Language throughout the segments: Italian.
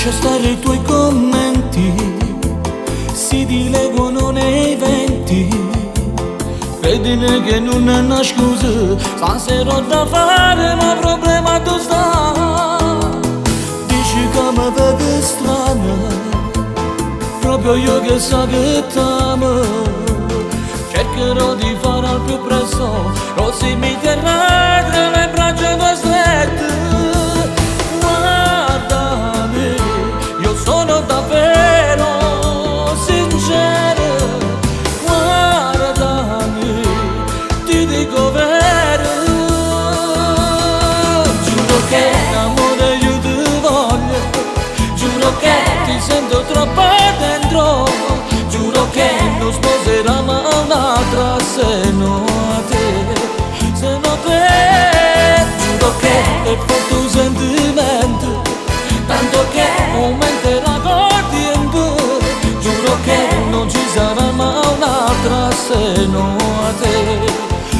Lascia stare i tuoi commenti, si dileguano nei venti. Credine che non è una scusa, stasera ho da fare, ma problema tu sta. Dici che mi vedi strana, proprio io che so che t'amo. Cercherò di fare al più presto, così mi terrai tra le braccia tue strette. Guardami, io sono davvero sincero. Guardami, ti dico vero. Giuro che amore io ti voglio, giuro che ti sento troppo dentro. Giuro che non sposerò mai un'altra se non a te, se non te. Giuro che è forte un sentimento, tanto che aumenterà col tempo. Giuro che non ci sarà mai un'altra se non a te,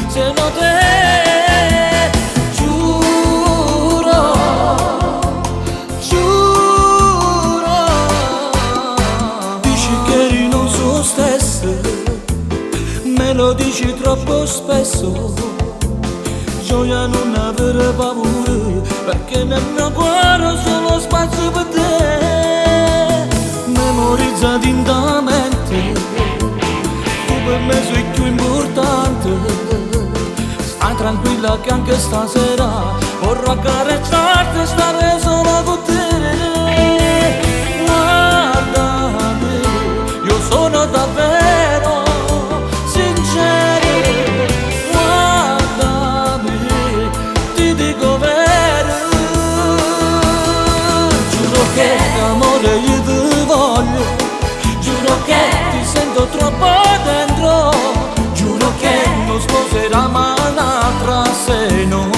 se non te. Giuro, giuro. Dici che non so stesso, me lo dici troppo spesso. Gioia non avere paura, perché nel mio cuore ho solo spazio per te. Memorizza intensamente, tu per me sei più importante. Stai tranquilla che anche stasera vorrò accarezzarti e stare solo con te. Guardami, io sono davvero sincero. Guardami, ti dico vero. Giuro che amore io ti voglio, giuro che ti sento troppo dentro. Giuro che non sposerà mai un'altra se non